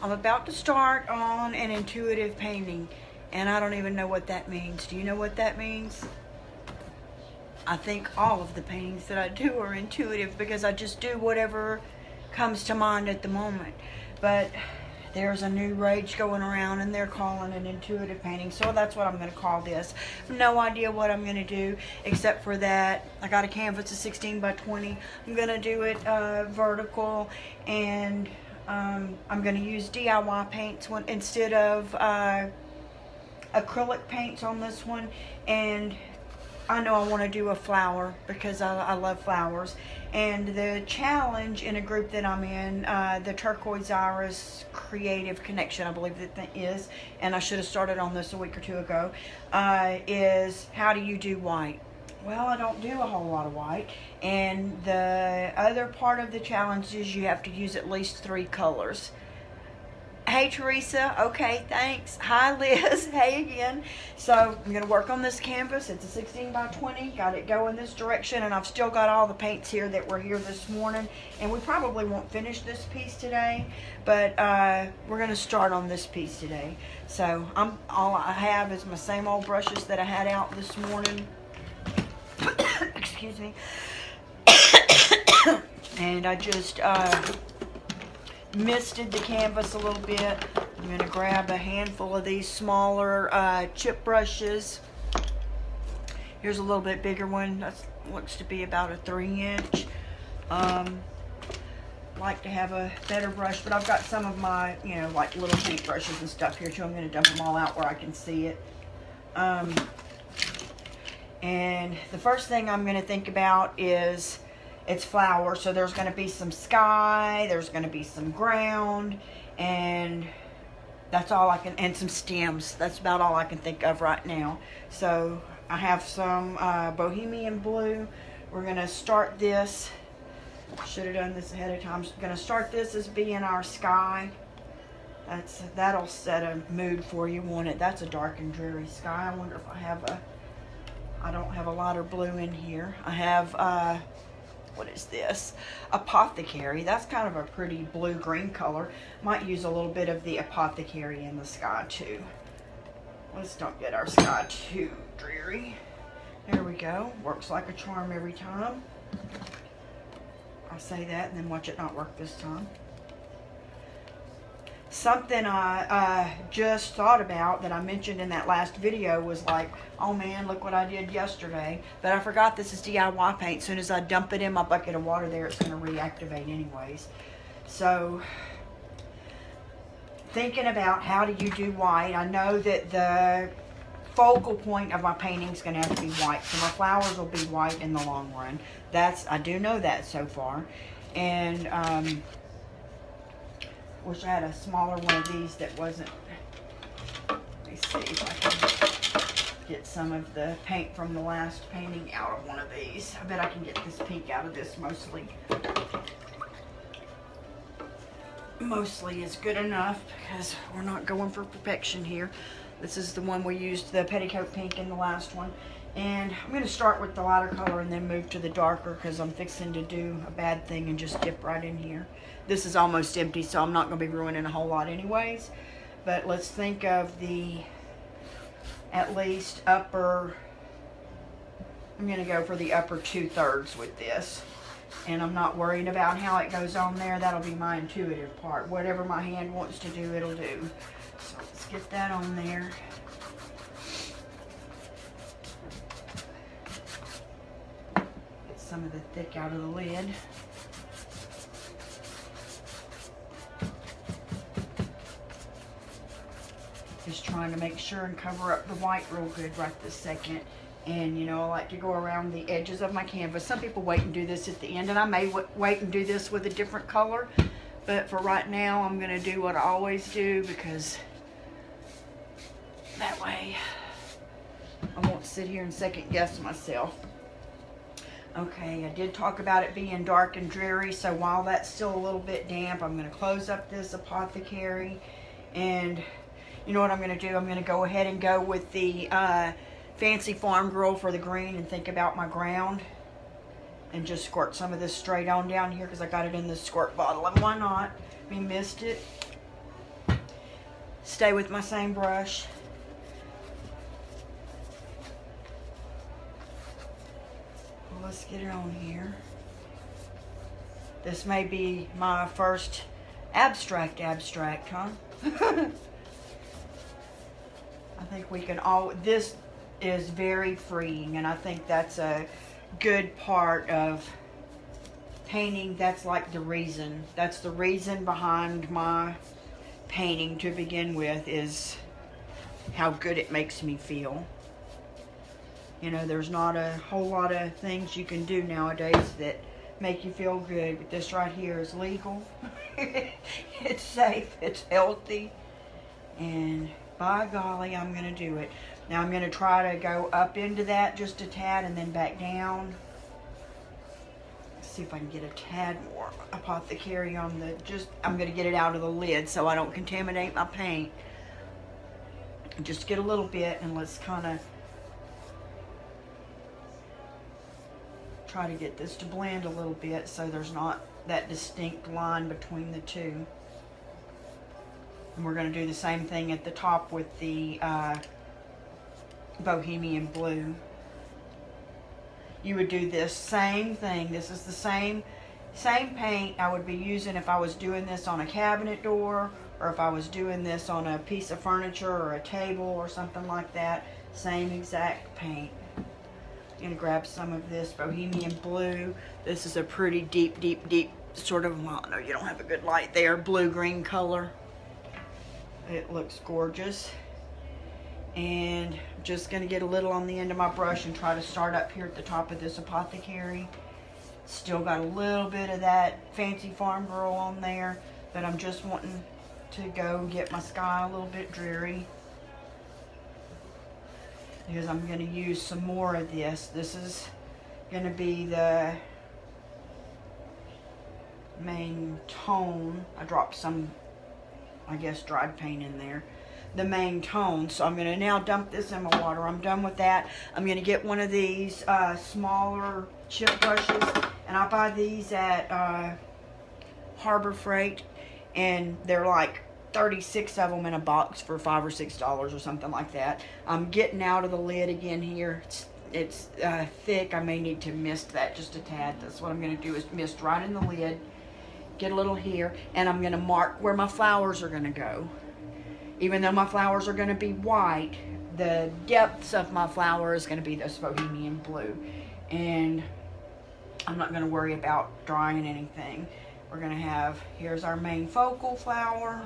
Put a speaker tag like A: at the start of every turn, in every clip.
A: I'm about to start on an intuitive painting, and I don't even know what that means. Do you know what that means? I think all of the paintings that I do are intuitive because I just do whatever comes to mind at the moment. But there's a new rage going around and they're calling it intuitive painting, so that's what I'm going to call this. No idea what I'm going to do except for that I got a canvas of 16 by 20. I'm going to do it vertical, and I'm going to use DIY paints instead of acrylic paints on this one. And I know I want to do a flower because I love flowers. And the challenge in a group that I'm in, the Turquoise Iris Creative Connection, I believe that is, and I should have started on this a week or two ago, is how do you do white? Well, I don't do a whole lot of white. And the other part of the challenge is you have to use at least 3 colors. Hey Teresa, okay, thanks. Hi Liz, hey again. So I'm going to work on this canvas. It's a 16 by 20, got it going this direction, and I've still got all the paints here that were here this morning, and we probably won't finish this piece today, but we're going to start on this piece today. So all I have is my same old brushes that I had out this morning. Excuse me. And I just misted the canvas a little bit. I'm going to grab a handful of these smaller chip brushes. Here's a little bit bigger one. That looks to be about a 3-inch. Like to have a better brush, but I've got some of my, like little paint brushes and stuff here too. I'm going to dump them all out where I can see it. And the first thing I'm going to think about is it's flower, so there's going to be some sky, there's going to be some ground, and that's all I can, and some stems. That's about all I can think of right now. So I have some bohemian blue. We're going to start this. Should have done this ahead of time. I'm going to start this as being our sky. That'll set a mood for you, won't it? That's a dark and dreary sky. I wonder if I don't have a lighter blue in here. I have what is this? Apothecary. That's kind of a pretty blue-green color. Might use a little bit of the apothecary in the sky too. Let's don't get our sky too dreary. There we go. Works like a charm every time. I say that and then watch it not work this time. Something I just thought about that I mentioned in that last video was like, oh man, look what I did yesterday. But I forgot this is DIY paint. As soon as I dump it in my bucket of water there, it's going to reactivate anyways. So, thinking about how do you do white, I know that the focal point of my painting is going to have to be white. So my flowers will be white in the long run. I do know that so far. And, wish I had a smaller one of these that wasn't. Let me see if I can get some of the paint from the last painting out of one of these. I bet I can get this pink out of this mostly. Mostly is good enough because we're not going for perfection here. This is the one we used, the petticoat pink in the last one. And I'm going to start with the lighter color and then move to the darker because I'm fixing to do a bad thing and just dip right in here. This is almost empty, so I'm not going to be ruining a whole lot anyways. But let's think of the at least upper, I'm going to go for the upper 2/3 with this. And I'm not worried about how it goes on there. That'll be my intuitive part. Whatever my hand wants to do, it'll do. So let's get that on there. Get some of the thick out of the lid. Just trying to make sure and cover up the white real good right this second. And I like to go around the edges of my canvas. Some people wait and do this at the end, and I may wait and do this with a different color. But for right now, I'm going to do what I always do because that way I won't sit here and second guess myself. Okay, I did talk about it being dark and dreary, so while that's still a little bit damp, I'm going to close up this apothecary. And you know what I'm going to do? I'm going to go ahead and go with the Fancy Farm Girl for the green and think about my ground. And just squirt some of this straight on down here because I got it in this squirt bottle. And why not? We missed it. stay with my same brush. Let's get it on here. This may be my first abstract, huh? I think we can all, this is very freeing, and I think that's a good part of painting. That's like the reason. That's the reason behind my painting to begin with, is how good it makes me feel. You know, there's not a whole lot of things you can do nowadays that make you feel good, but this right here is legal. It's safe, it's healthy, and by golly, I'm going to do it. Now I'm going to try to go up into that just a tad and then back down. Let's see if I can get a tad more apothecary on the, I'm going to get it out of the lid so I don't contaminate my paint. Just get a little bit, and let's kind of try to get this to blend a little bit so there's not that distinct line between the two. And we're going to do the same thing at the top with the Bohemian Blue. You would do this same thing. This is the same paint I would be using if I was doing this on a cabinet door, or if I was doing this on a piece of furniture or a table or something like that. Same exact paint. I'm going to grab some of this Bohemian Blue. This is a pretty deep sort of, well, no, you don't have a good light there, blue-green color. It looks gorgeous. And I'm just going to get a little on the end of my brush and try to start up here at the top of this apothecary. Still got a little bit of that Fancy Farm Girl on there, but I'm just wanting to go get my sky a little bit dreary, because I'm going to use some more of this. This is going to be the main tone. I dropped some, I guess, dried paint in there. The main tone. So I'm going to now dump this in my water. I'm done with that. I'm going to get one of these smaller chip brushes, and I buy these at Harbor Freight, and they're like 36 of them in a box for $5 or $6 or something like that. I'm getting out of the lid again here. It's thick. I may need to mist that just a tad. That's what I'm going to do, is mist right in the lid. Get a little here, and I'm going to mark where my flowers are going to go. Even though my flowers are going to be white, the depths of my flower is going to be this Bohemian Blue. And I'm not going to worry about drying anything. We're going to have, here's our main focal flower.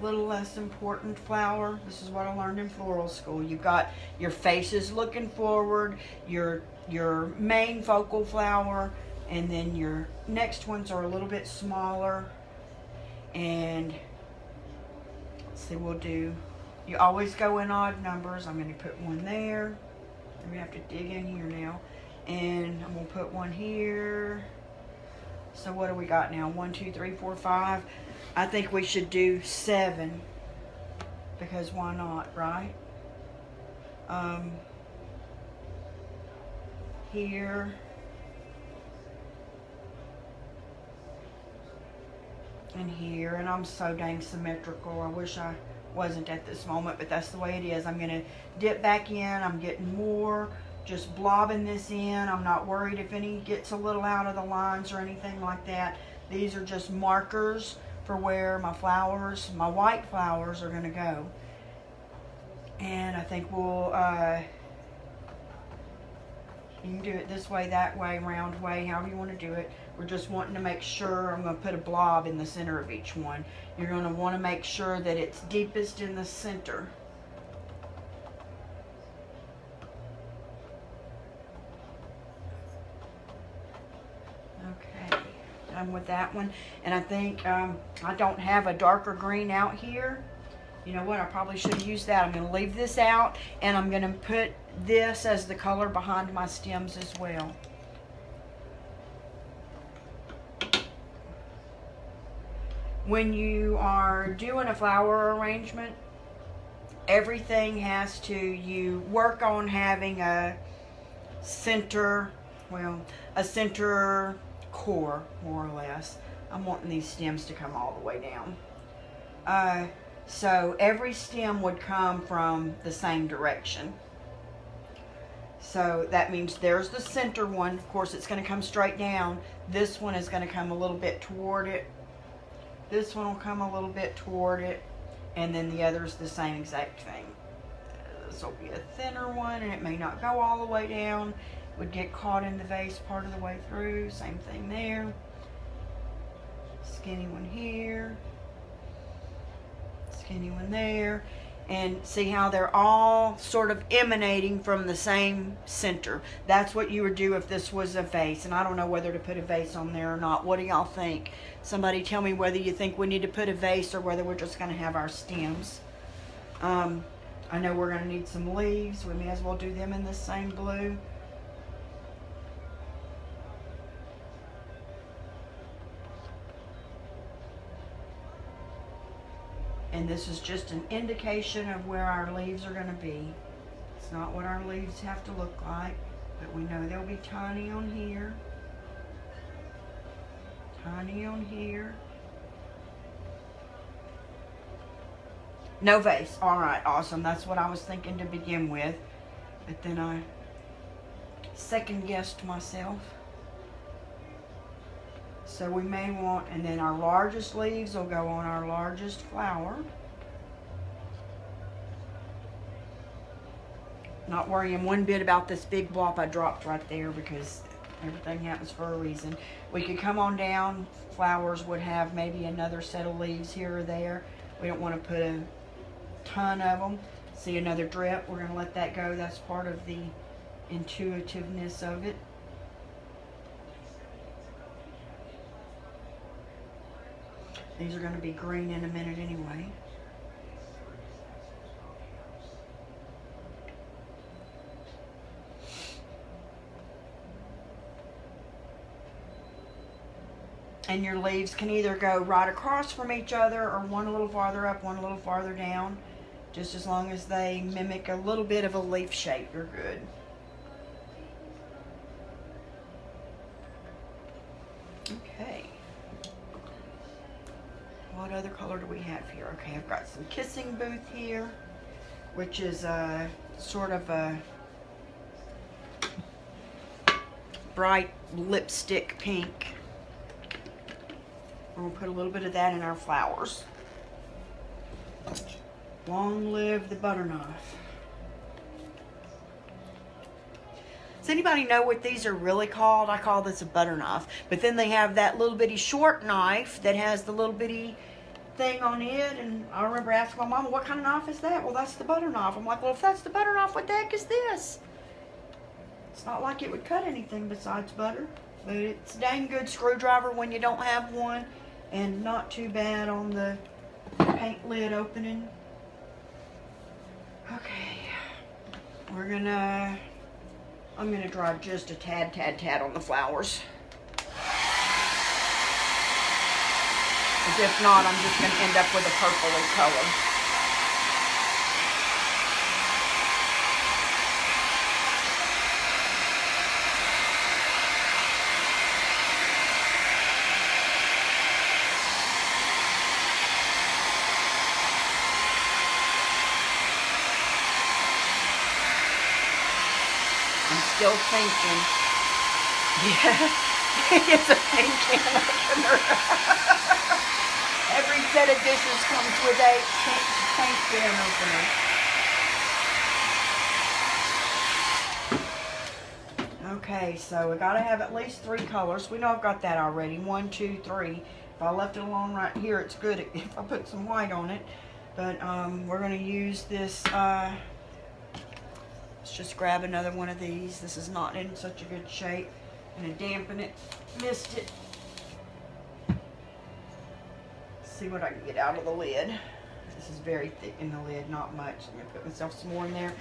A: Little less important flower. This is what I learned in floral school. You've got your faces looking forward, your main focal flower, and then your next ones are a little bit smaller. And let's see, we'll do, you always go in odd numbers. I'm going to put one there. I'm going to have to dig in here now. And I'm going to put one here. So what do we got now? 1, 2, 3, 4, 5. I think we should do 7, because why not, right? Here. And here. And I'm so dang symmetrical. I wish I wasn't at this moment, but that's the way it is. I'm going to dip back in. I'm getting more. Just blobbing this in. I'm not worried if any gets a little out of the lines or anything like that. These are just markers for where my flowers, my white flowers, are going to go. And I think we'll, you can do it this way, that way, round way, however you want to do it. We're just wanting to make sure, I'm going to put a blob in the center of each one. You're going to want to make sure that it's deepest in the center. Done with that one. And I think I don't have a darker green out here. You know what, I probably should have used that. I'm going to leave this out, and I'm going to put this as the color behind my stems as well. When you are doing a flower arrangement, everything has to, you work on having a center, well, a center core, more or less. I'm wanting these stems to come all the way down. So every stem would come from the same direction. So that means there's the center one. Of course, it's going to come straight down. This one is going to come a little bit toward it. This one will come a little bit toward it. And then the other is the same exact thing. This will be a thinner one, and it may not go all the way down. It would get caught in the vase part of the way through. Same thing there. Skinny one here. Skinny one there. And see how they're all sort of emanating from the same center. That's what you would do if this was a vase. And I don't know whether to put a vase on there or not. What do y'all think? Somebody tell me whether you think we need to put a vase or whether we're just going to have our stems. I know we're going to need some leaves. We may as well do them in the same blue. And this is just an indication of where our leaves are going to be. It's not what our leaves have to look like, but we know they'll be tiny on here. Tiny on here. No vase. All right, awesome. That's what I was thinking to begin with. But then I second guessed myself. So we may want, and then our largest leaves will go on our largest flower. Not worrying one bit about this big blob I dropped right there, because everything happens for a reason. We could come on down. Flowers would have maybe another set of leaves here or there. We don't want to put a ton of them. See another drip. We're going to let that go. That's part of the intuitiveness of it. These are going to be green in a minute anyway. And your leaves can either go right across from each other or one a little farther up, one a little farther down. Just as long as they mimic a little bit of a leaf shape, you're good. Okay. What other color do we have here? Okay, I've got some Kissing Booth here, which is a sort of a bright lipstick pink. We're going to put a little bit of that in our flowers. Long live the butter knife. Does anybody know what these are really called? I call this a butter knife. But then they have that little bitty short knife that has the little bitty thing on it. And I remember asking my mama, what kind of knife is that? Well, that's the butter knife. I'm like, well, if that's the butter knife, what the heck is this? It's not like it would cut anything besides butter. But it's a dang good screwdriver when you don't have one. And not too bad on the paint lid opening. Okay. I'm gonna dry just a tad on the flowers. Because if not, I'm just gonna end up with a purpley color. Still thinking. Yeah, it's a paint can opener. Every set of dishes comes with a paint can opener. Okay, so we gotta have at least 3 colors. We know I've got that already. 1, 2, 3. If I left it alone right here, it's good if I put some white on it. But we're gonna use this. Let's just grab another one of these. This is not in such a good shape. I'm going to dampen it. Missed it. Let's see what I can get out of the lid. This is very thick in the lid, not much. I'm going to put myself some more in there.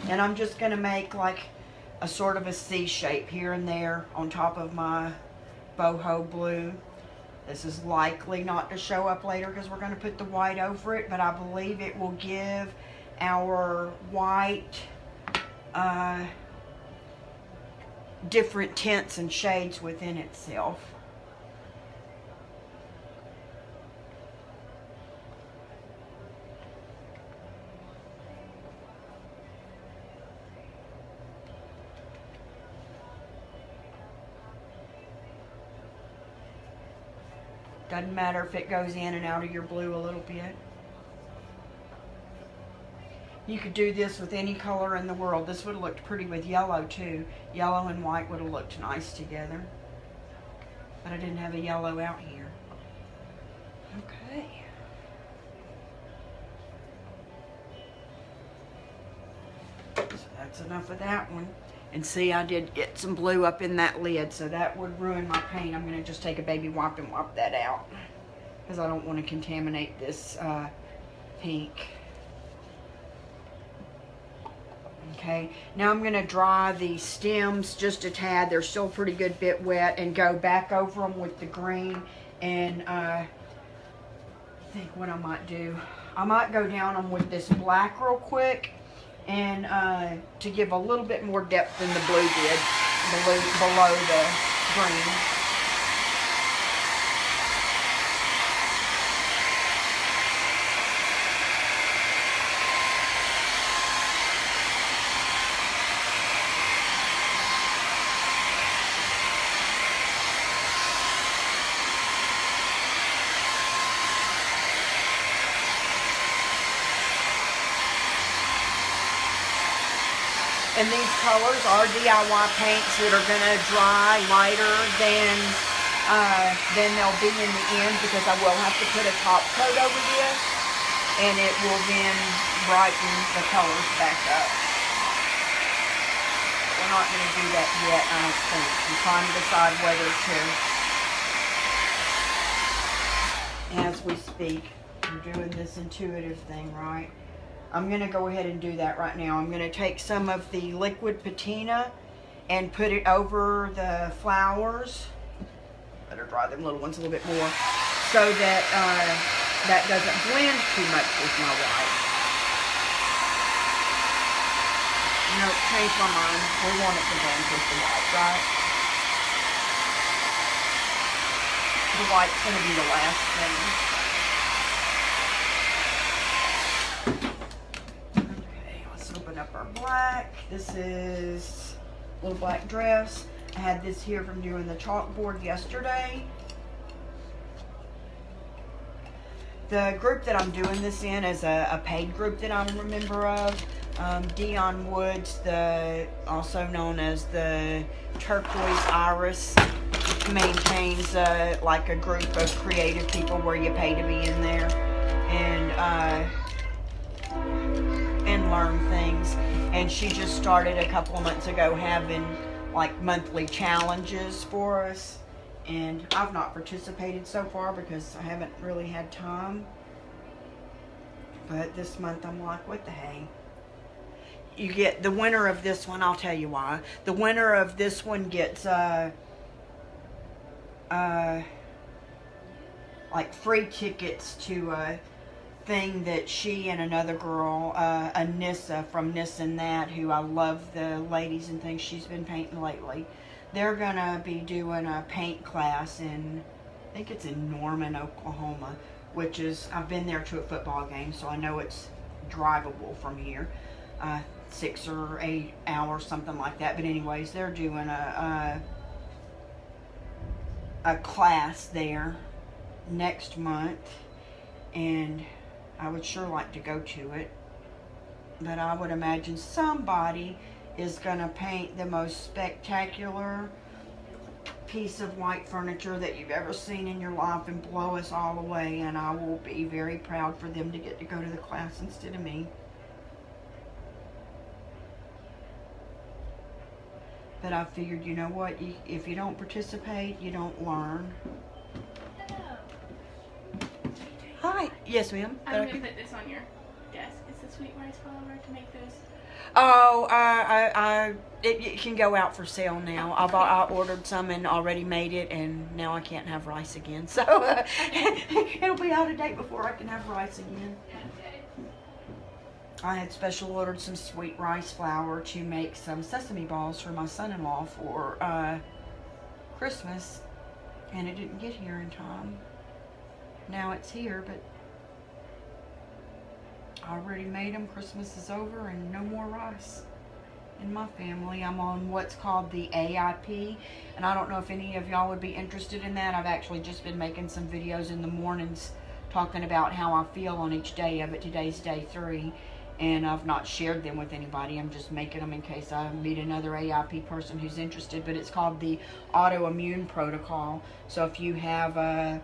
A: And I'm just going to make like a sort of a C shape here and there on top of my boho blue. This is likely not to show up later because we're going to put the white over it, but I believe it will give our white different tints and shades within itself. Doesn't matter if it goes in and out of your blue a little bit. You could do this with any color in the world. This would have looked pretty with yellow too. Yellow and white would have looked nice together. But I didn't have a yellow out here. Okay. So that's enough of that one. And see, I did get some blue up in that lid, so that would ruin my paint. I'm going to just take a baby wipe and wipe that out, because I don't want to contaminate this pink. Okay, now I'm going to dry the stems just a tad. They're still a pretty good bit wet, and go back over them with the green. And I think what I might do, I might go down them with this black real quick, and to give a little bit more depth than the blue did, below the green. And these colors are DIY paints that are going to dry lighter than they'll be in the end, because I will have to put a top coat over this, and it will then brighten the colors back up. We're not going to do that yet, I don't think. I'm trying to decide whether to, as we speak. I'm doing this intuitive thing, right? I'm going to go ahead and do that right now. I'm going to take some of the liquid patina and put it over the flowers. Better dry them little ones a little bit more, so that that doesn't blend too much with my white. No, change my mind. We want it to blend with the white, right? The white's going to be the last thing. Up our black. This is a little black dress. I had this here from doing the chalkboard yesterday. The group that I'm doing this in is a paid group that I'm a member of. Dion Woods, also known as the Turquoise Iris, maintains like a group of creative people where you pay to be in there and learn things. And she just started a couple of months ago having like monthly challenges for us, and I've not participated so far because I haven't really had time, but this month I'm like, what the hey. You get the winner of this one, I'll tell you why. The winner of this one gets like free tickets to a thing that she and another girl, Anissa from This and That, who I love the ladies and things she's been painting lately. They're gonna be doing a paint class in, I think it's in Norman, Oklahoma, which is, I've been there to a football game, so I know it's drivable from here. 6 or 8 hours, something like that. But anyways, they're doing a class there next month, and I would sure like to go to it. But I would imagine somebody is going to paint the most spectacular piece of white furniture that you've ever seen in your life and blow us all away, and I will be very proud for them to get to go to the class instead of me. But I figured, you know what, if you don't participate, you don't learn. Hi. Yes, ma'am.
B: I'm going to put this on your desk. It's the sweet rice flour to make those.
A: Oh, it can go out for sale now. I ordered some and already made it, and now I can't have rice again. So it'll be out of date before I can have rice again. I had special ordered some sweet rice flour to make some sesame balls for my son-in-law for Christmas, and it didn't get here in time. Now it's here, but I already made them. Christmas is over and no more rice. in my family. I'm on what's called the AIP, and I don't know if any of y'all would be interested in that. I've actually just been making some videos in the mornings talking about how I feel on each day of it. Today's day 3, and I've not shared them with anybody. I'm just making them in case I meet another AIP person who's interested. But it's called the autoimmune protocol. So if you have a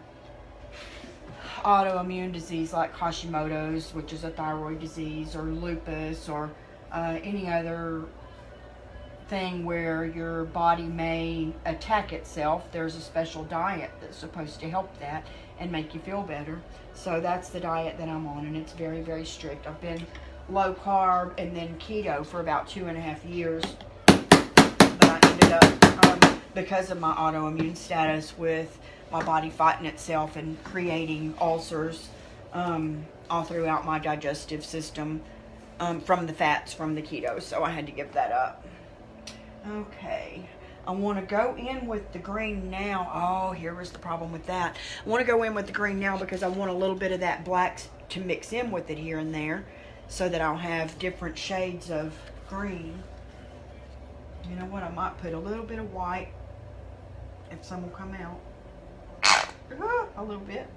A: autoimmune disease like Hashimoto's, which is a thyroid disease, or lupus, or any other thing where your body may attack itself, there's a special diet that's supposed to help that and make you feel better. So that's the diet that I'm on, and it's very, very strict. I've been low carb and then keto for about 2.5 years, but I ended up, because of my autoimmune status, with my body fighting itself and creating ulcers all throughout my digestive system from the fats from the keto, so I had to give that up. Okay, I want to go in with the green now. Oh, here was the problem with that. I want to go in with the green now because I want a little bit of that black to mix in with it here and there, so that I'll have different shades of green. You know what, I might put a little bit of white if some will come out. A little bit.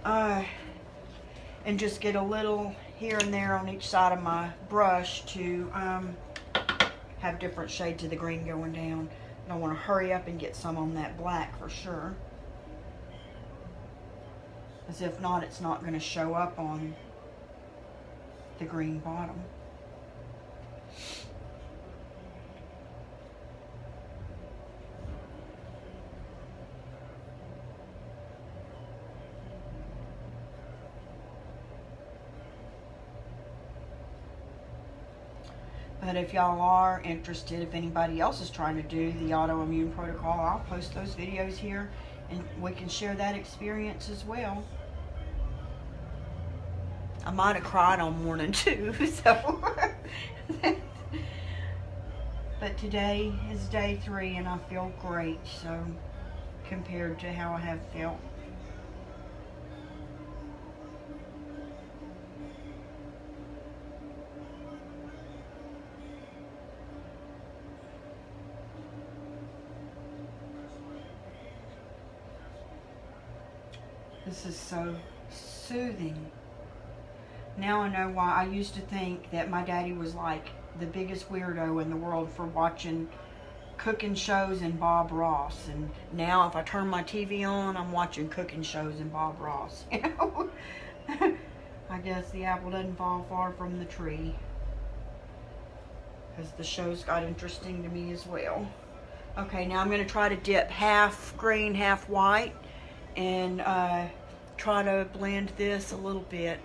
A: And just get a little here and there on each side of my brush to have different shades of the green going down. And I want to hurry up and get some on that black for sure, as if not, it's not going to show up on the green bottom. But if y'all are interested, if anybody else is trying to do the autoimmune protocol, I'll post those videos here and we can share that experience as well. I might have cried on morning too, so. But today is day 3 and I feel great, so, compared to how I have felt. This is so soothing. Now I know why I used to think that my daddy was like the biggest weirdo in the world for watching cooking shows and Bob Ross. And now if I turn my TV on, I'm watching cooking shows and Bob Ross. You know? I guess the apple doesn't fall far from the tree, because the shows got interesting to me as well. Okay, now I'm going to try to dip half green, half white, and try to blend this a little bit.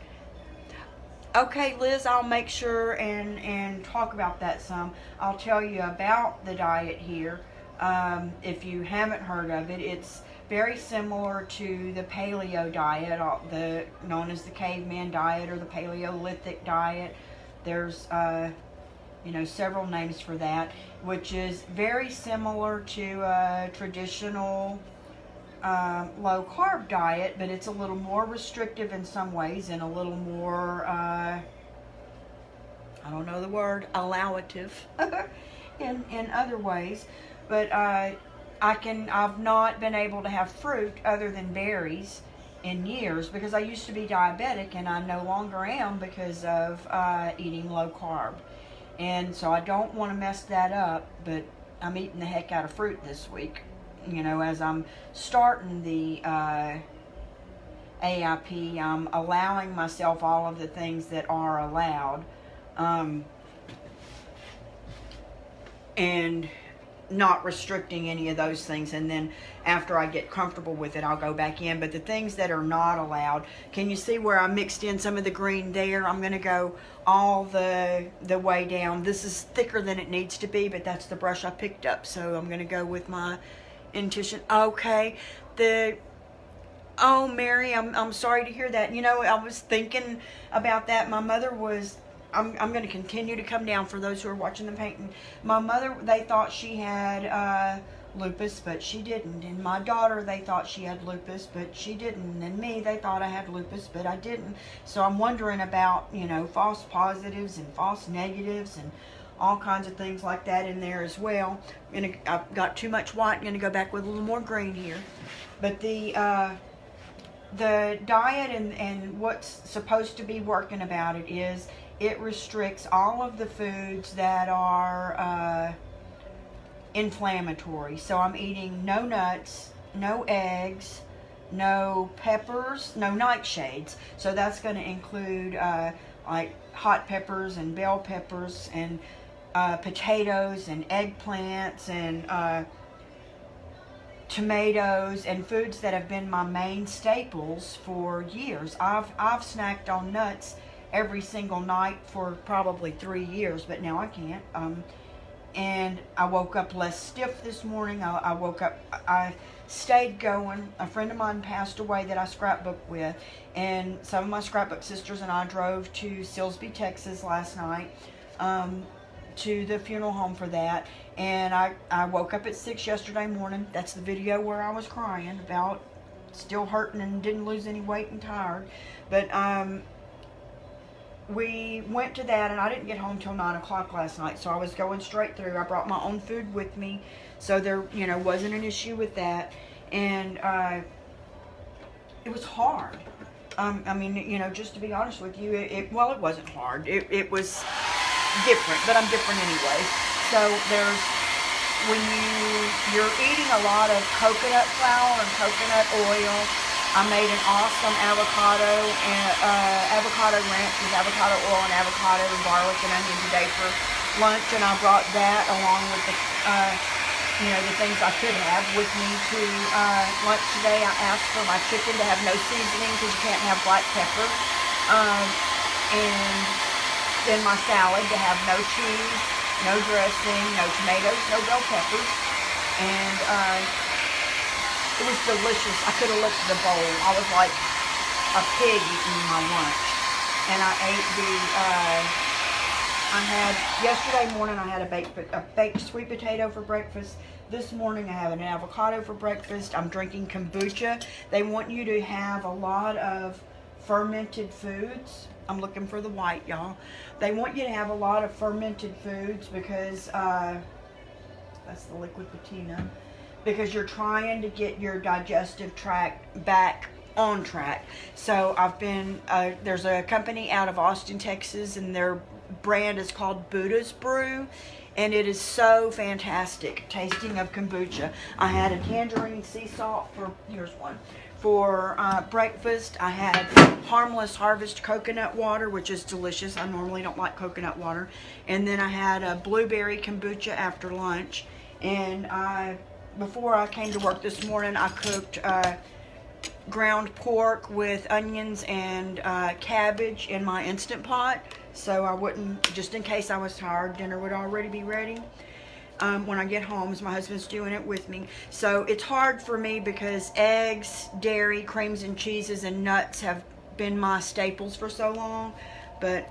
A: Okay, Liz, I'll make sure and talk about that some. I'll tell you about the diet here. If you haven't heard of it, it's very similar to the paleo diet, known as the caveman diet or the Paleolithic diet. There's several names for that, which is very similar to a traditional low carb diet, but it's a little more restrictive in some ways and a little more, I don't know the word, allowative in other ways. But I've not been able to have fruit other than berries in years, because I used to be diabetic and I no longer am because of eating low carb. And so I don't want to mess that up, but I'm eating the heck out of fruit this week. You know, as I'm starting the AIP, I'm allowing myself all of the things that are allowed, and not restricting any of those things. And then after I get comfortable with it, I'll go back in. But the things that are not allowed, can you see where I mixed in some of the green there? I'm going to go all the way down. This is thicker than it needs to be, but that's the brush I picked up, so I'm going to go with my intuition. Okay, oh, Mary, I'm sorry to hear that. You know, I was thinking about that. My mother was, I'm going to continue to come down for those who are watching the painting. My mother, they thought she had lupus, but she didn't. And my daughter, they thought she had lupus, but she didn't. And me, they thought I had lupus, but I didn't. So I'm wondering about, false positives and false negatives and all kinds of things like that in there as well. I've got too much white. I'm gonna go back with a little more green here. But the diet and what's supposed to be working about it is it restricts all of the foods that are inflammatory. So I'm eating no nuts, no eggs, no peppers, no nightshades. So that's going to include like hot peppers and bell peppers and potatoes and eggplants and tomatoes and foods that have been my main staples for years. I've snacked on nuts every single night for probably 3 years, but now I can't. And I woke up less stiff this morning. I stayed going. A friend of mine passed away that I scrapbook with, and some of my scrapbook sisters and I drove to Silsbee, Texas last night to the funeral home for that. And I woke up at 6 yesterday morning. That's the video where I was crying about still hurting and didn't lose any weight and tired. But we went to that, and I didn't get home till 9 o'clock last night, so I was going straight through. I brought my own food with me, so there, wasn't an issue with that. And it was hard. I mean, just to be honest with you, it wasn't hard. It was different, but I'm different anyway. So when you're eating a lot of coconut flour and coconut oil. I made an awesome avocado ranch with avocado oil and avocado and garlic and onion today for lunch, and I brought that along with the things I could have with me to lunch today. I asked for my chicken to have no seasoning because you can't have black pepper, and then my salad to have no cheese, no dressing, no tomatoes, no bell peppers, and it was delicious. I could have licked the bowl. I was like a pig eating my lunch. And I ate yesterday morning I had a baked sweet potato for breakfast. This morning I have an avocado for breakfast. I'm drinking kombucha. They want you to have a lot of fermented foods. I'm looking for the white, y'all. They want you to have a lot of fermented foods because, that's the liquid patina. Because you're trying to get your digestive tract back on track. So I've been, there's a company out of Austin, Texas, and their brand is called Buddha's Brew, and it is so fantastic tasting of kombucha. I had a tangerine sea salt for breakfast. I had Harmless Harvest coconut water, which is delicious. I normally don't like coconut water. And then I had a blueberry kombucha after lunch. And before I came to work this morning, I cooked ground pork with onions and cabbage in my Instant Pot. So I wouldn't, just in case I was tired, dinner would already be ready when I get home, as my husband's doing it with me. So it's hard for me because eggs, dairy, creams and cheeses, and nuts have been my staples for so long. But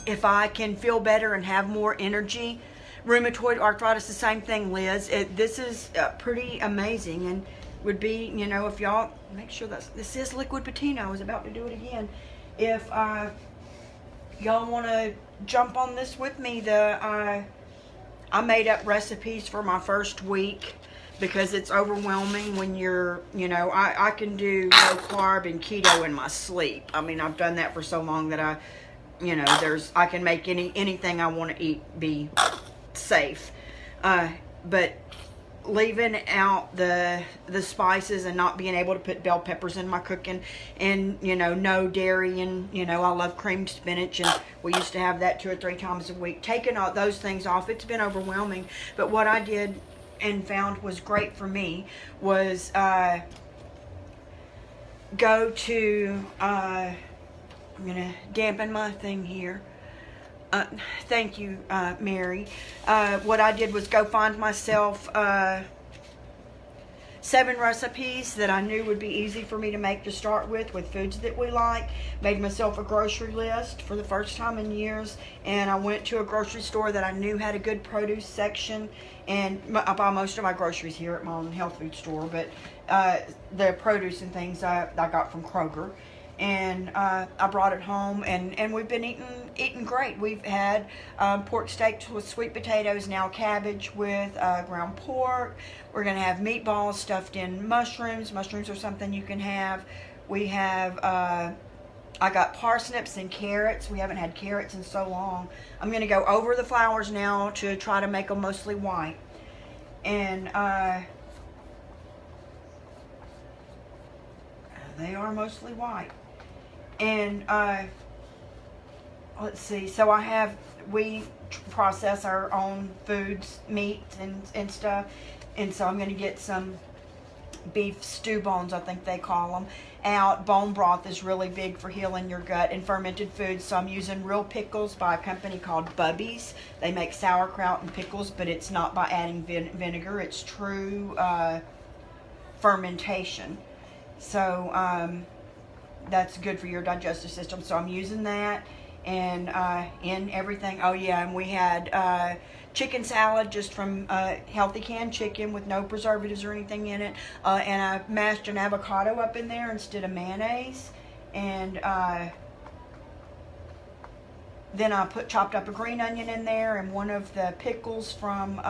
A: if I can feel better and have more energy, rheumatoid arthritis, the same thing, Liz. This is pretty amazing, and would be, if y'all make sure this is liquid patina. I was about to do it again. If y'all want to jump on this with me, I made up recipes for my first week because it's overwhelming when you're, I can do low carb and keto in my sleep. I mean, I've done that for so long that I can make anything I want to eat be safe, but leaving out the spices and not being able to put bell peppers in my cooking, and no dairy, and I love creamed spinach, and we used to have that 2 or 3 times a week. Taking all those things off, it's been overwhelming. But what I did and found was great for me was go to I'm gonna dampen my thing here. Thank you, Mary. What I did was go find myself 7 recipes that I knew would be easy for me to make to start with foods that we like. Made myself a grocery list for the first time in years, and I went to a grocery store that I knew had a good produce section, and I buy most of my groceries here at my own health food store, but the produce and things I got from Kroger. and I brought it home, and we've been eating great. We've had pork steaks with sweet potatoes, now cabbage with ground pork. We're gonna have meatballs stuffed in mushrooms. Mushrooms are something you can have. We have I got parsnips and carrots. We haven't had carrots in so long. I'm gonna go over the flowers now to try to make them mostly white, and they are mostly white. And let's see, so we process our own foods, meats and stuff, and so I'm going to get some beef stew bones, I think they call them, out. Bone broth is really big for healing your gut, and fermented foods, so I'm using real pickles by a company called Bubby's. They make sauerkraut and pickles, but it's not by adding vinegar, it's true fermentation. So that's good for your digestive system. So I'm using that, and in everything. Oh yeah, and we had chicken salad just from healthy canned chicken with no preservatives or anything in it, and I mashed an avocado up in there instead of mayonnaise, and then I chopped up a green onion in there and one of the pickles from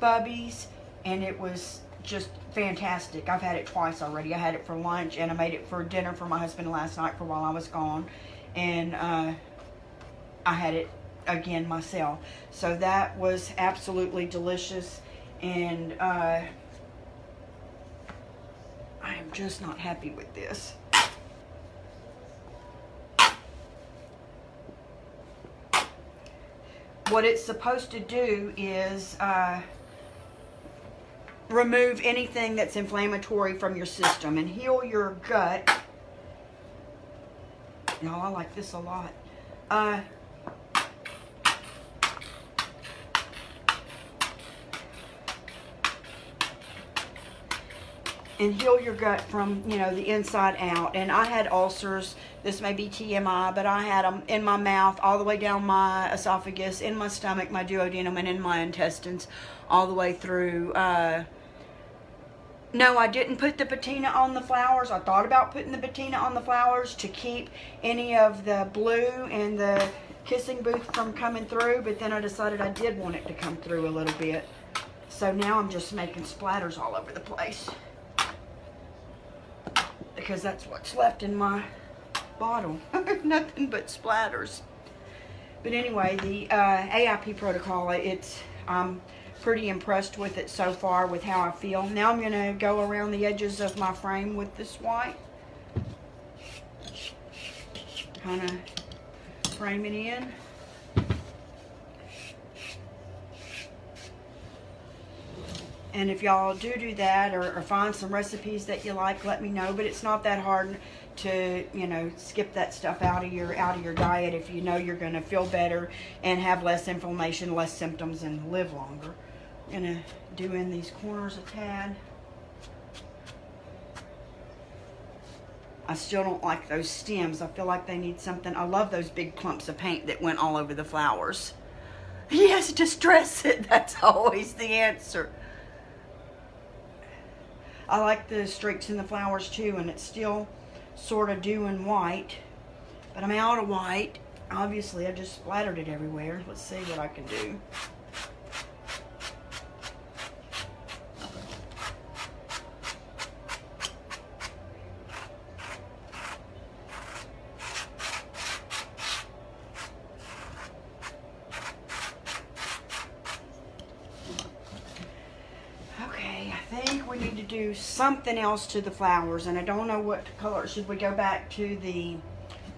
A: Bubby's, and it was just fantastic. I've had it twice already. I had it for lunch, and I made it for dinner for my husband last night for while I was gone, and I had it again myself. So that was absolutely delicious, and I am just not happy with this. What it's supposed to do is remove anything that's inflammatory from your system and heal your gut. Y'all, I like this a lot. And heal your gut from, the inside out. And I had ulcers. This may be TMI, but I had them in my mouth, all the way down my esophagus, in my stomach, my duodenum, and in my intestines, all the way through. No, I didn't put the patina on the flowers. I thought about putting the patina on the flowers to keep any of the blue and the kissing booth from coming through, but then I decided I did want it to come through a little bit. So now I'm just making splatters all over the place, because that's what's left in my bottle. Nothing but splatters. But anyway, the AIP protocol, I'm pretty impressed with it so far, with how I feel. Now I'm going to go around the edges of my frame with this white. Kind of frame it in. And if y'all do that, or find some recipes that you like, let me know. But it's not that hard to, skip that stuff out of your diet if you know you're going to feel better and have less inflammation, less symptoms, and live longer. I'm going to do in these corners a tad. I still don't like those stems. I feel like they need something. I love those big clumps of paint that went all over the flowers. Yes, distress it. That's always the answer. I like the streaks in the flowers too, and it's still sort of doing white, but I'm out of white. Obviously, I just splattered it everywhere. Let's see what I can do. Do something else to the flowers, and I don't know what color. Should we go back to the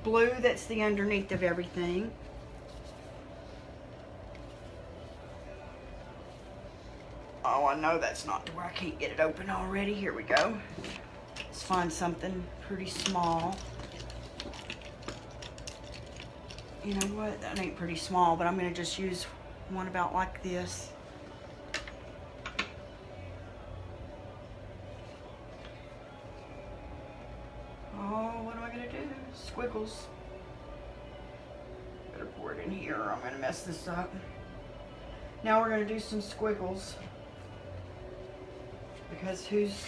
A: blue that's the underneath of everything? Oh, I know that's not to where I can't get it open already. Here we go. Let's find something pretty small. You know what? That ain't pretty small, but I'm going to just use one about like this. Squiggles. Better pour it in here or I'm going to mess this up. Now we're going to do some squiggles, because who's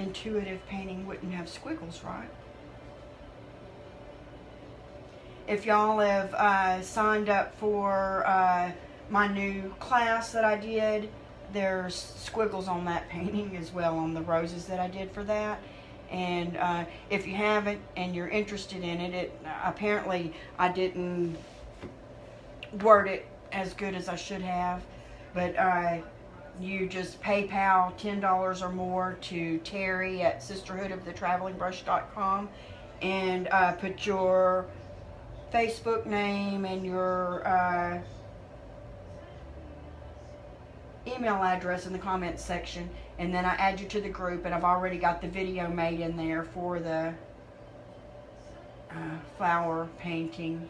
A: intuitive painting wouldn't have squiggles, right? If y'all have signed up for my new class that I did, there's squiggles on that painting as well, on the roses that I did for that. And if you haven't and you're interested in it, apparently I didn't word it as good as I should have, but you just PayPal $10 or more to Terry at sisterhoodofthetravelingbrush.com and put your Facebook name and your email address in the comments section, and then I add you to the group, and I've already got the video made in there for the flower painting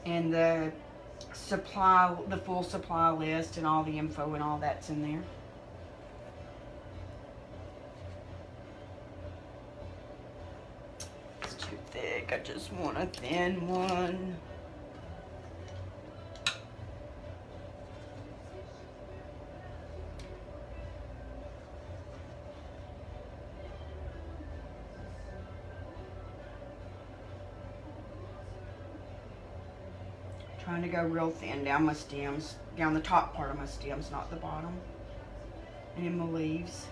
A: and the full supply list and all the info and all that's in there. It's too thick. I just want a thin one. Trying to go real thin down my stems, down the top part of my stems, not the bottom, and in my leaves.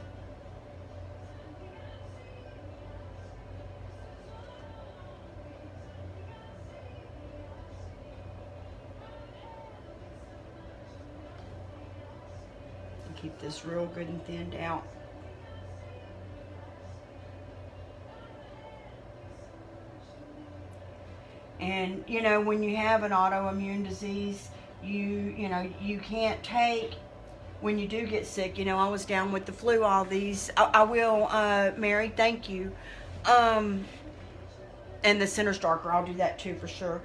A: And keep this real good and thinned out. And, you know, when you have an autoimmune disease, you can't take, when you do get sick, you know, I was down with the flu, all these, I will, Mary, thank you. And the center starker, I'll do that too for sure.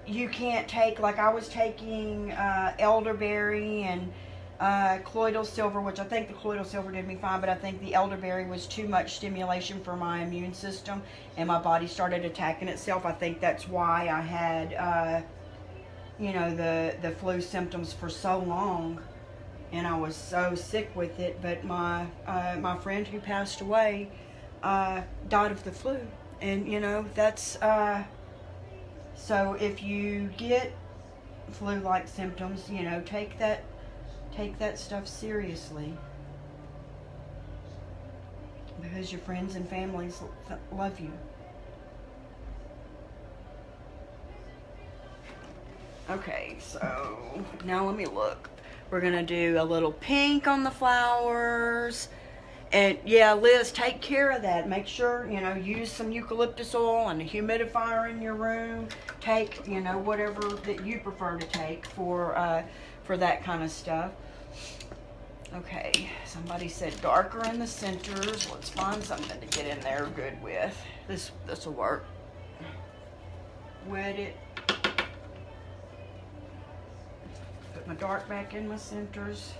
A: You can't take, like I was taking elderberry and colloidal silver, which I think the colloidal silver did me fine, but I think the elderberry was too much stimulation for my immune system, and my body started attacking itself. I think that's why I had, you know, the flu symptoms for so long, and I was so sick with it. But my friend who passed away died of the flu, and you know that's so if you get flu-like symptoms, you know, take that stuff seriously, because your friends and families love you. Okay, so now let me look. We're gonna do a little pink on the flowers. And yeah, Liz, take care of that. Make sure, you know, use some eucalyptus oil and a humidifier in your room. Take, you know, whatever that you prefer to take for that kind of stuff. Okay, somebody said darker in the centers. Let's find something to get in there good with. This will work. Wet it. Put my dark back in my centers.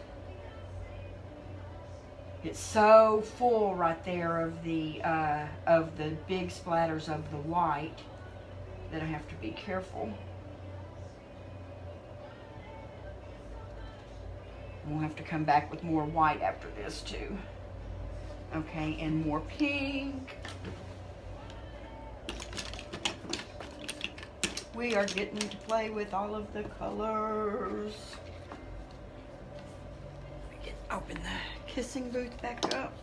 A: It's so full right there of the big splatters of the white that I have to be careful. We'll have to come back with more white after this too. Okay, and more pink. We are getting to play with all of the colors. Open the kissing booth back up.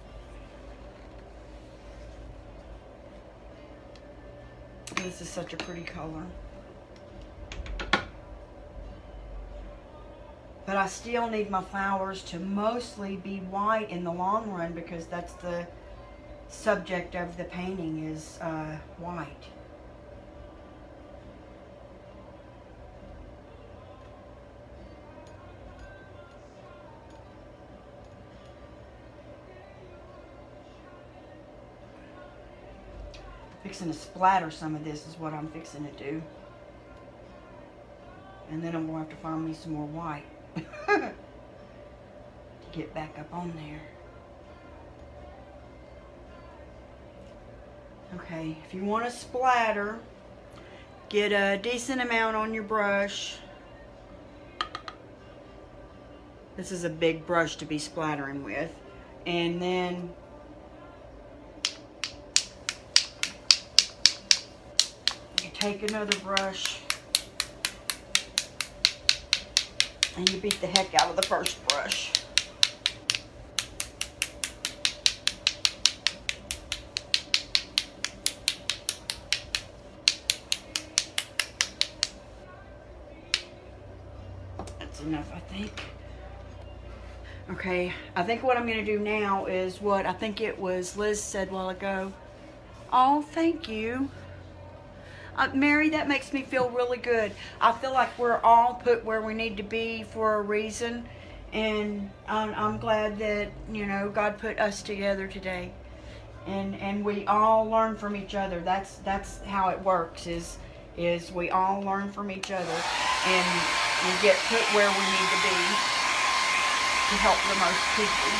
A: This is such a pretty color. But I still need my flowers to mostly be white in the long run, because that's the subject of the painting is white. Fixing to splatter some of this is what I'm fixing to do. And then I'm going to have to find me some more white to get back up on there. Okay, if you want to splatter, get a decent amount on your brush. This is a big brush to be splattering with. And then you take another brush and you beat the heck out of the first brush. That's enough, I think. Okay, I think what I'm going to do now is what I think it was Liz said a while ago. Oh, thank you. Mary, that makes me feel really good. I feel like we're all put where we need to be for a reason. And I'm glad that, you know, God put us together today. And we all learn from each other. That's how it works, is we all learn from each other. And we get put where we need to be to help the most people.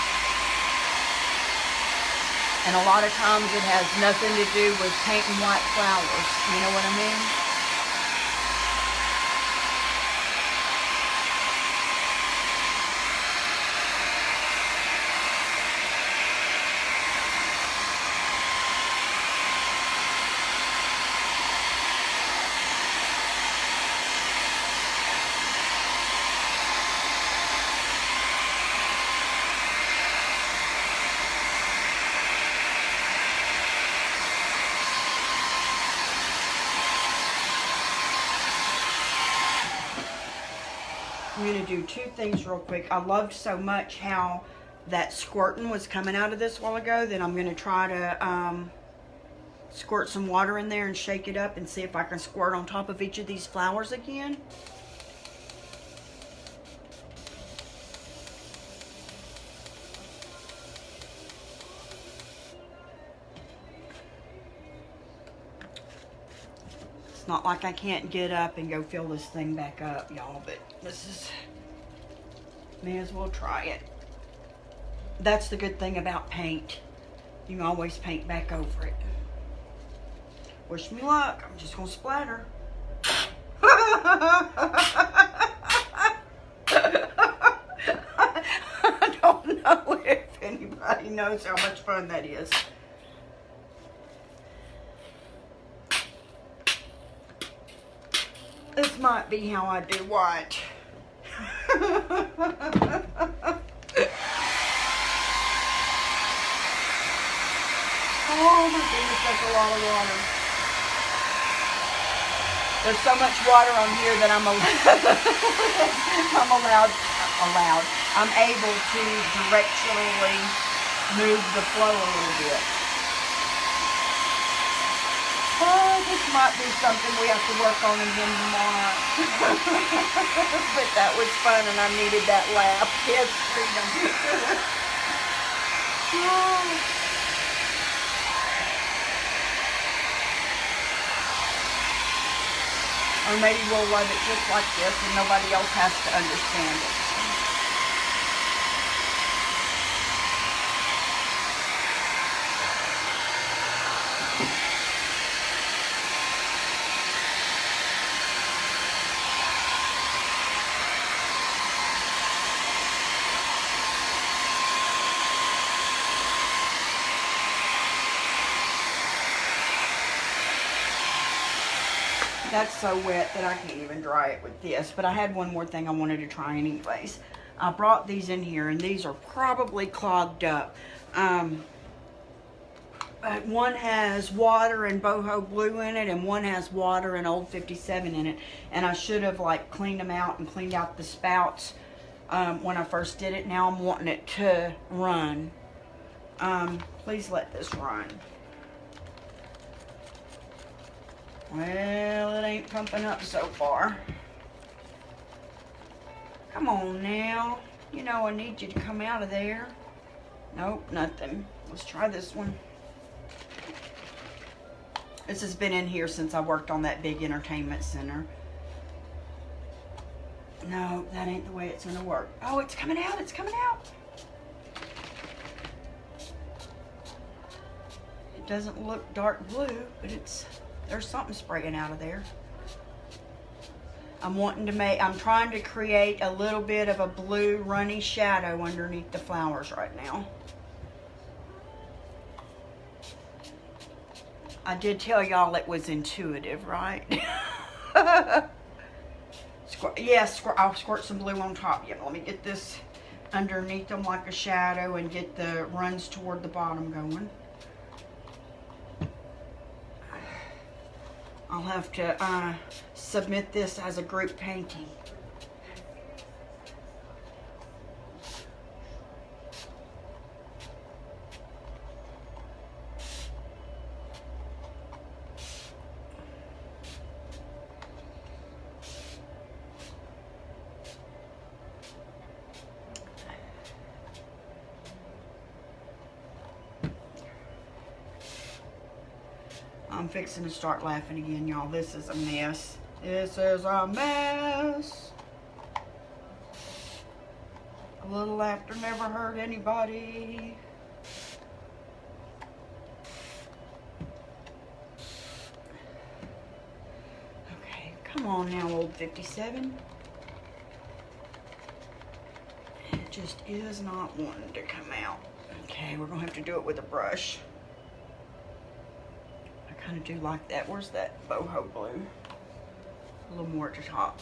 A: And a lot of times it has nothing to do with painting white flowers. You know what I mean? I'm going to do two things real quick. I loved so much how that squirting was coming out of this a while ago that I'm going to try to squirt some water in there and shake it up and see if I can squirt on top of each of these flowers again. It's not like I can't get up and go fill this thing back up, y'all, but this is, may as well try it. That's the good thing about paint. You can always paint back over it. Wish me luck. I'm just gonna splatter. I don't know if anybody knows how much fun that is. This might be how I do white. Oh my goodness, that's a lot of water. There's so much water on here that I'm I'm able to directionally move the flow a little bit. Oh, this might be something we have to work on again tomorrow. But that was fun and I needed that laugh. Yes, freedom. Oh. Or maybe we'll love it just like this and nobody else has to understand it. That's so wet that I can't even dry it with this. But I had one more thing I wanted to try anyways. I brought these in here and these are probably clogged up. One has water and boho blue in it and one has water and old 57 in it. And I should have like cleaned them out and cleaned out the spouts when I first did it. Now I'm wanting it to run. Please let this run. Well, it ain't pumping up so far. Come on now. You know I need you to come out of there. Nope, nothing. Let's try this one. This has been in here since I worked on that big entertainment center. No, that ain't the way it's gonna work. Oh, it's coming out, it's coming out. It doesn't look dark blue, but there's something spraying out of there. I'm trying to create a little bit of a blue runny shadow underneath the flowers right now. I did tell y'all it was intuitive, right? Yes, I'll squirt some blue on top. Yeah, let me get this underneath them like a shadow and get the runs toward the bottom going. I'll have to submit this as a group painting. I'm fixing to start laughing again, y'all. This is a mess. This is a mess. A little laughter never hurt anybody. Okay, come on now, old 57. It just is not wanting to come out. Okay, we're gonna have to do it with a brush. Kind of do like that. Where's that boho blue? A little more at the top.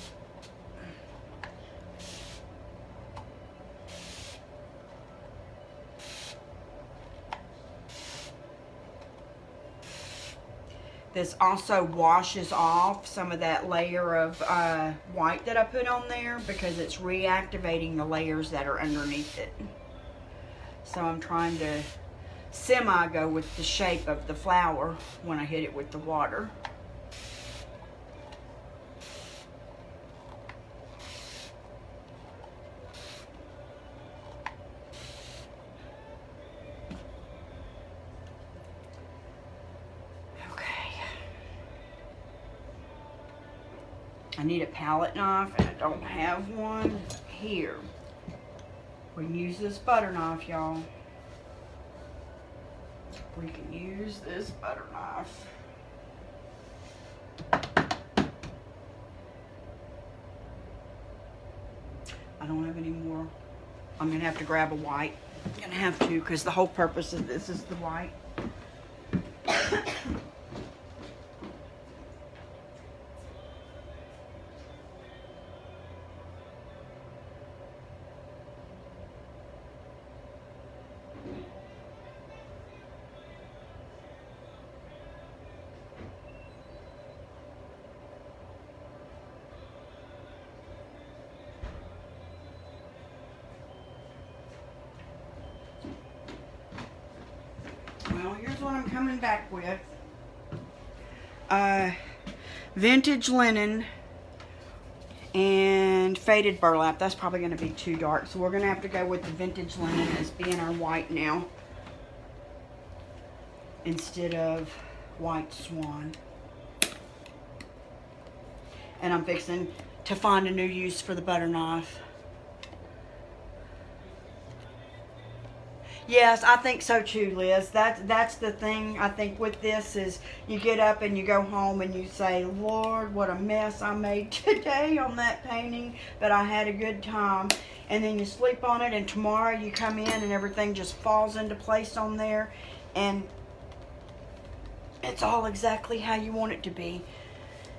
A: This also washes off some of that layer of white that I put on there because it's reactivating the layers that are underneath it. So I'm trying to semi-go with the shape of the flower when I hit it with the water. Okay. I need a palette knife and I don't have one here. We can use this butter knife, y'all. We can use this butter knife. I don't have any more. I'm gonna have to grab a white. I'm gonna have to, because the whole purpose of this is the white. Well, here's what I'm coming back with. Vintage linen and faded burlap. That's probably going to be too dark, so we're going to have to go with the vintage linen as being our white now instead of white swan. And I'm fixing to find a new use for the butter knife. Yes, I think so too, Liz. That's the thing I think with this is you get up and you go home and you say, Lord, what a mess I made today on that painting, but I had a good time. And then you sleep on it and tomorrow you come in and everything just falls into place on there and it's all exactly how you want it to be.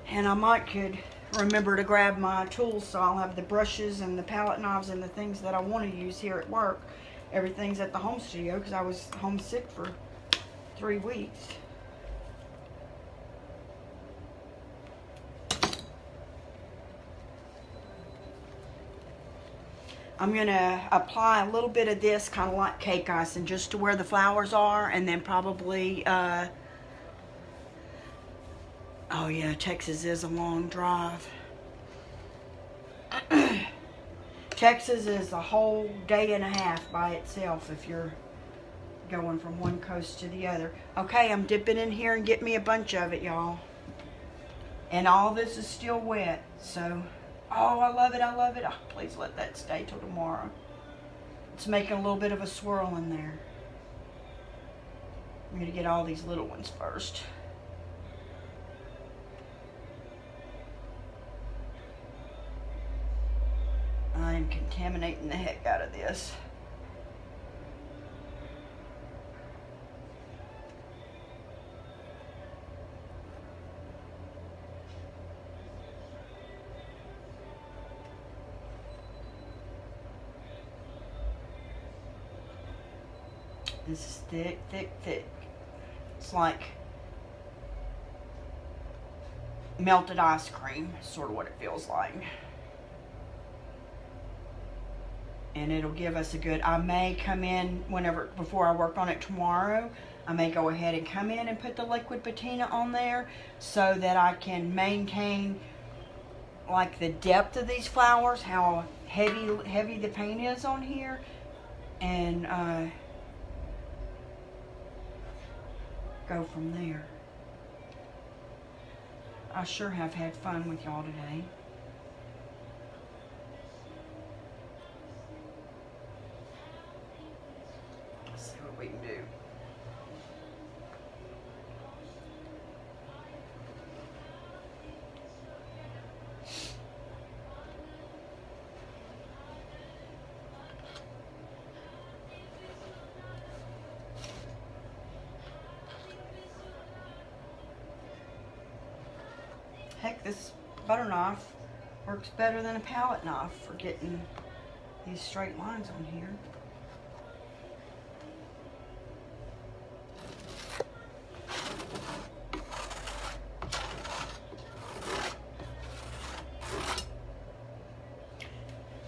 A: And I could remember to grab my tools so I'll have the brushes and the palette knives and the things that I want to use here at work. Everything's at the home studio because I was homesick for 3 weeks. I'm going to apply a little bit of this kind of like cake icing just to where the flowers are, and then probably, oh yeah, Texas is a long drive. Texas is a whole day and a half by itself if you're going from one coast to the other. Okay, I'm dipping in here and get me a bunch of it, y'all. And all this is still wet, so, oh, I love it, I love it. Oh, please let that stay till tomorrow. It's making a little bit of a swirl in there. I'm gonna get all these little ones first. and contaminating the heck out of this. This is thick, thick, thick. It's like melted ice cream, sort of what it feels like. And it'll give us a good, I may come in before I work on it tomorrow, I may go ahead and come in and put the liquid patina on there so that I can maintain like the depth of these flowers, how heavy the paint is on here, and go from there. I sure have had fun with y'all today. Let's see what we can do. Heck, this butter knife works better than a palette knife for getting these straight lines on here.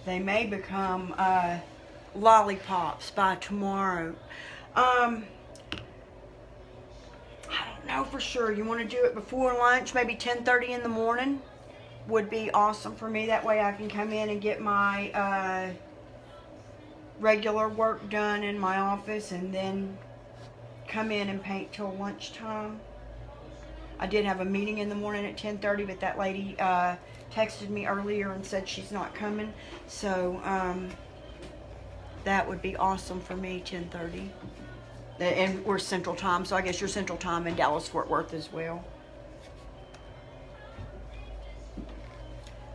A: They may become lollipops by tomorrow. I don't know for sure. You want to do it before lunch, maybe 10:30 in the morning would be awesome for me. That way I can come in and get my regular work done in my office and then come in and paint till lunchtime. I did have a meeting in the morning at 10:30, but that lady texted me earlier and said she's not coming. So that would be awesome for me, 10:30. And we're Central Time, so I guess you're Central Time in Dallas-Fort Worth as well.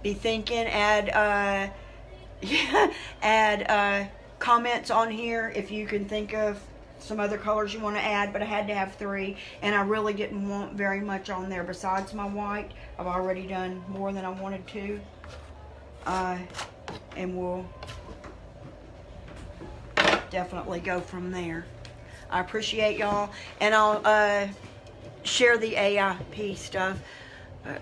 A: Be thinking, add comments on here if you can think of some other colors you want to add, but I had to have 3, and I really didn't want very much on there besides my white. I've already done more than I wanted to, and we'll definitely go from there. I appreciate y'all, and I'll share the AIP stuff, but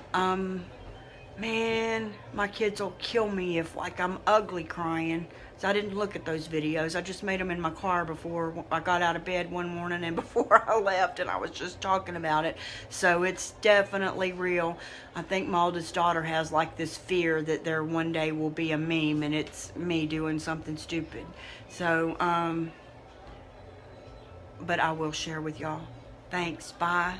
A: man, my kids will kill me if like I'm ugly crying. So I didn't look at those videos. I just made them in my car before I got out of bed one morning and before I left, and I was just talking about it. So it's definitely real. I think my oldest daughter has like this fear that there one day will be a meme and it's me doing something stupid. So, but I will share with y'all. Thanks. Bye.